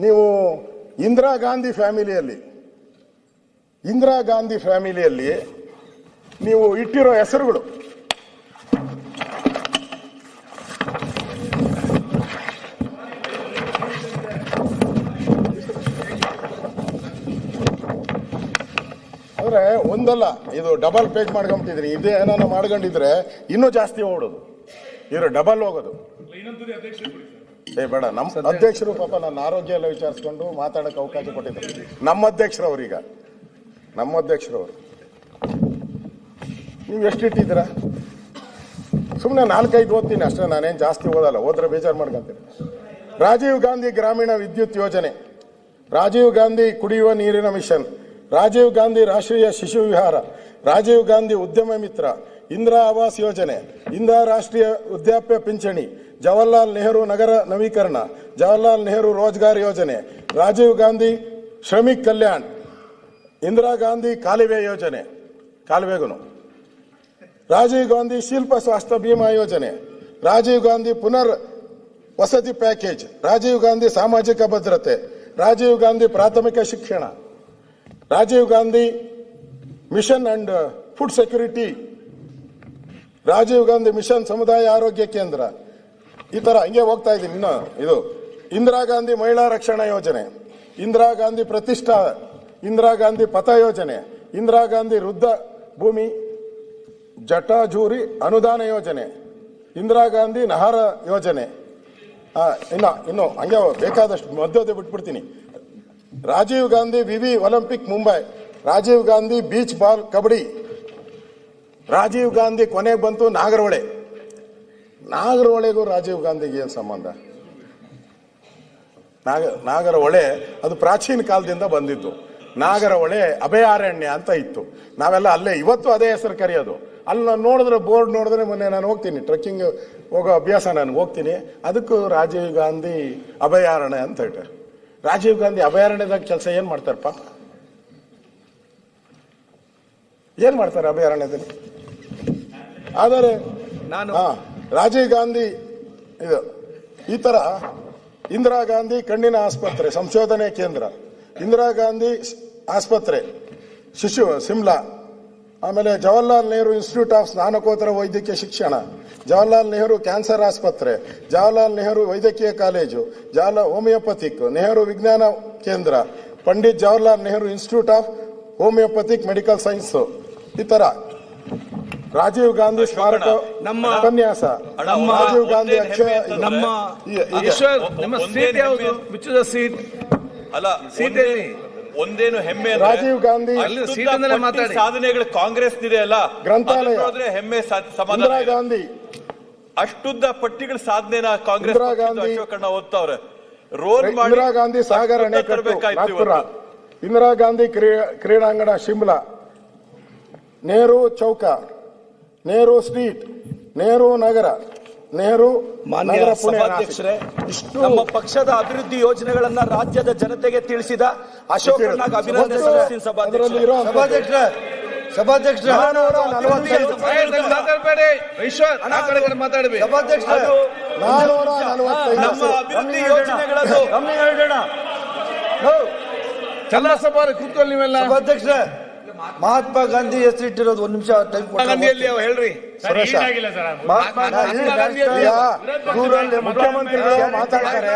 ನೀವು ಇಂದಿರಾ ಗಾಂಧಿ ಫ್ಯಾಮಿಲಿಯಲ್ಲಿ ನೀವು ಇಟ್ಟಿರೋ ಹೆಸರುಗಳು ಅಂದ್ರೆ ಒಂದಲ್ಲ, ಇದು ಡಬಲ್ ಪೇಜ್ ಮಾಡ್ಕೊಂಬಿಟ್ಟಿದ್ರಿ. ಇದೇ ಏನಾನ ಮಾಡ್ಕೊಂಡಿದ್ರೆ ಇನ್ನೂ ಜಾಸ್ತಿ ಓಡೋದು, ಇವರು ಡಬಲ್ ಹೋಗೋದು. ಬೇಡ, ನಮ್ಮ ಅಧ್ಯಕ್ಷರು ಪಾಪ ನನ್ನ ಆರೋಗ್ಯ ಎಲ್ಲ ವಿಚಾರಿಸ್ಕೊಂಡು ಮಾತಾಡಕ್ಕೆ ಅವಕಾಶ ಕೊಟ್ಟಿದ್ದಾರೆ. ನಮ್ಮ ಅಧ್ಯಕ್ಷರವ್ರು ನೀವು ಎಷ್ಟಿಟ್ಟಿದ್ದೀರಾ? ಸುಮ್ಮನೆ 4-5 ಓದ್ತೀನಿ ಅಷ್ಟೇ, ನಾನೇನು ಜಾಸ್ತಿ ಓದಲ್ಲ, ಓದ್ರೆ ಬೇಜಾರು ಮಾಡ್ಕೊಂತೀನಿ. ರಾಜೀವ್ ಗಾಂಧಿ ಗ್ರಾಮೀಣ ವಿದ್ಯುತ್ ಯೋಜನೆ, ರಾಜೀವ್ ಗಾಂಧಿ ಕುಡಿಯುವ ನೀರಿನ ಮಿಷನ್, ರಾಜೀವ್ ಗಾಂಧಿ ರಾಷ್ಟ್ರೀಯ ಶಿಶು ವಿಹಾರ, ರಾಜೀವ್ ಗಾಂಧಿ ಉದ್ಯಮ ಮಿತ್ರ, ಇಂದಿರಾ ಆವಾಸ್ ಯೋಜನೆ, ಇಂದಿರಾ ರಾಷ್ಟ್ರೀಯ ವೃದ್ಧಾಪ್ಯ ಪಿಂಚಣಿ, ಜವಾಹರ್ಲಾಲ್ ನೆಹರು ನಗರ ನವೀಕರಣ, ಜವಾಹರ್ಲಾಲ್ ನೆಹರು ರೋಜ್ಗಾರ್ ಯೋಜನೆ, ರಾಜೀವ್ ಗಾಂಧಿ ಶ್ರಮಿಕ್ ಕಲ್ಯಾಣ್, ಇಂದಿರಾ ಗಾಂಧಿ ಕಾಲುವೆ ಯೋಜನೆ, ಕಾಲುವೆಗೂ, ರಾಜೀವ್ ಗಾಂಧಿ ಶಿಲ್ಪ ಸ್ವಾಸ್ಥ್ಯ ಬಿಮಾ ಯೋಜನೆ, ರಾಜೀವ್ ಗಾಂಧಿ ಪುನರ್ ವಸತಿ ಪ್ಯಾಕೇಜ್, ರಾಜೀವ್ ಗಾಂಧಿ ಸಾಮಾಜಿಕ ಭದ್ರತೆ, ರಾಜೀವ್ ಗಾಂಧಿ ಪ್ರಾಥಮಿಕ ಶಿಕ್ಷಣ, Rajiv Gandhi mission and food security, Rajiv Gandhi mission ಸಮುದಾಯ ಆರೋಗ್ಯ ಕೇಂದ್ರ, ಈ ತರ ಹಿಂಗೆ ಹೋಗ್ತಾ ಇದ್ದೀನಿ. ಇನ್ನು ಇದು ಇಂದಿರಾ ಗಾಂಧಿ ಮಹಿಳಾ ರಕ್ಷಣಾ ಯೋಜನೆ, ಇಂದಿರಾ ಗಾಂಧಿ ಪ್ರತಿಷ್ಠಾ, ಇಂದಿರಾ ಗಾಂಧಿ ಪಥ ಯೋಜನೆ, ಇಂದಿರಾ ಗಾಂಧಿ ವೃದ್ಧ ಭೂಮಿ ಜಟಾಜೂರಿ ಅನುದಾನ ಯೋಜನೆ, ಇಂದಿರಾ ಗಾಂಧಿ ನಹಾರ ಯೋಜನೆ, ಇನ್ನು ಹಂಗೆ ಬೇಕಾದಷ್ಟು ಮಧ್ಯದ ಬಿಟ್ಬಿಡ್ತೀನಿ. ರಾಜೀವ್ ಗಾಂಧಿ ವಿವಿ Olympic Mumbai, Rajiv Gandhi beach ball kabaddi, Rajiv Gandhi ಕೊನೆಗೆ ಬಂತು ನಾಗರಹೊಳೆಗೂ ರಾಜೀವ್ ಗಾಂಧಿಗೆ ಏನು ಸಂಬಂಧ? ನಾಗರಹೊಳೆ ಅದು ಪ್ರಾಚೀನ ಕಾಲದಿಂದ ಬಂದಿದ್ದು. ನಾಗರಹೊಳೆ ಅಭಯಾರಣ್ಯ ಅಂತ ಇತ್ತು, ನಾವೆಲ್ಲ ಅಲ್ಲೇ ಇವತ್ತು ಅದೇ ಹೆಸರು ಕರೆಯೋದು. ಅಲ್ಲಿ ನಾನು ನೋಡಿದ್ರೆ ಬೋರ್ಡ್ ನೋಡಿದ್ರೆ, ಮೊನ್ನೆ ನಾನು ಹೋಗ್ತೀನಿ ಟ್ರೆಕ್ಕಿಂಗ್ ಹೋಗೋ ಅಭ್ಯಾಸ, ನಾನು ಹೋಗ್ತೀನಿ, ಅದಕ್ಕೂ ರಾಜೀವ್ ಗಾಂಧಿ ಅಭಯಾರಣ್ಯ ಅಂತ ಹೇಳಿ. ರಾಜೀವ್ ಗಾಂಧಿ ಅಭಯಾರಣ್ಯದಾಗ ಕೆಲಸ ಏನು ಮಾಡ್ತಾರಪ್ಪ? ಏನು ಮಾಡ್ತಾರೆ ಅಭಯಾರಣ್ಯದಲ್ಲಿ? ಆದರೆ ರಾಜೀವ್ ಗಾಂಧಿ ಇದು ಈ ತರ ಇಂದಿರಾ ಗಾಂಧಿ ಕಣ್ಣಿನ ಆಸ್ಪತ್ರೆ ಸಂಶೋಧನೆ ಕೇಂದ್ರ, ಇಂದಿರಾ ಗಾಂಧಿ ಆಸ್ಪತ್ರೆ ಶಿಶು ಸಿಮ್ಲಾ, ಆಮೇಲೆ ಜವಾಹರ್ಲಾಲ್ ನೆಹರು ಇನ್ಸ್ಟಿಟ್ಯೂಟ್ ಆಫ್ ಸ್ನಾತಕೋತ್ತರ ವೈದ್ಯಕೀಯ ಶಿಕ್ಷಣ, ಜವಾಹರ್ಲಾಲ್ ನೆಹರು ಕ್ಯಾನ್ಸರ್ ಆಸ್ಪತ್ರೆ, ಜವಾಹರ್ಲಾಲ್ ನೆಹರು ವೈದ್ಯಕೀಯ ಕಾಲೇಜು, ಜವಾಹರ್ಲಾಲ್ ಹೋಮಿಯೋಪಥಿಕ್, ನೆಹರು ವಿಜ್ಞಾನ ಕೇಂದ್ರ, Pandit Jawaharlal Nehru institute of homeopathic medical science, ಈ ತರ ರಾಜೀವ್ ಗಾಂಧಿ ಸ್ಮಾರಕ ಉಪನ್ಯಾಸ, ರಾಜೀವ್ ಗಾಂಧಿ ಒಂದೇನು ಹೆಮ್ಮೆ, ರಾಜೀವ್ ಗಾಂಧಿ ಸಾಧನೆಗಳು ಕಾಂಗ್ರೆಸ್ ಇದೆ ಅಲ್ಲ, ಗ್ರಂಥಾಲಯ ಹೆಮ್ಮೆ ಸಮಾಧಾನ. ಇಂದಿರಾ ಗಾಂಧಿ ಅಷ್ಟುದ್ದ ಪಟ್ಟಿಗಳ ಸಾಧನೆನ ಕಾಂಗ್ರೆಸ್ ಅಶೋಕಣ್ಣ ಓದ್ತಾವ್ರೆ. ರೋಲ್ ಮಾಡಿ ಇಂದಿರಾ ಗಾಂಧಿ ಸಾಗರ ಅಣೆಕಟ್ಟು, ಇಂದಿರಾ ಗಾಂಧಿ ಕ್ರೀಡಾಂಗಣ ಶಿಮ್ಲಾ, ನೆಹರು ಚೌಕ, ನೆಹರು ಸ್ಟ್ರೀಟ್, ನೆಹರು ನಗರ, ನೆಹರು ಮಾನ್ಯ ಸಭಾಧ್ಯಕ್ಷರೇ, ನಮ್ಮ ಪಕ್ಷದ ಅಭಿವೃದ್ಧಿ ಯೋಜನೆಗಳನ್ನ ರಾಜ್ಯದ ಜನತೆಗೆ ತಿಳಿಸಿದ ಅಶೋಕಣ್ಣಗೆ ಅಭಿನಂದನೆ ಸಲ್ಲಿಸ್ತೀನಿ. ಸಭಾಧ್ಯಕ್ಷರೇ ನಮ್ಮ ಅಭಿವೃದ್ಧಿ ಯೋಜನೆಗಳನ್ನು ಚನ್ನಸಭಾ ಕೂತ್ಕೊಳ್ಳಿ ನೀವೆಲ್ಲ. ಸಭಾಧ್ಯಕ್ಷರೇ, ಮಹಾತ್ಮ ಗಾಂಧಿ ಹೆಸರಿಟ್ಟಿರೋದು 1 ನಿಮಿಷ ಟೈಮ್ ಗಾಂಧಿಯಲ್ಲಿ ಹೇಳ್ರಿ. ಮಹಾತ್ಮ ಗಾಂಧಿ ಮುಖ್ಯಮಂತ್ರಿಗಳು ಮಾತಾಡ್ತಾರೆ.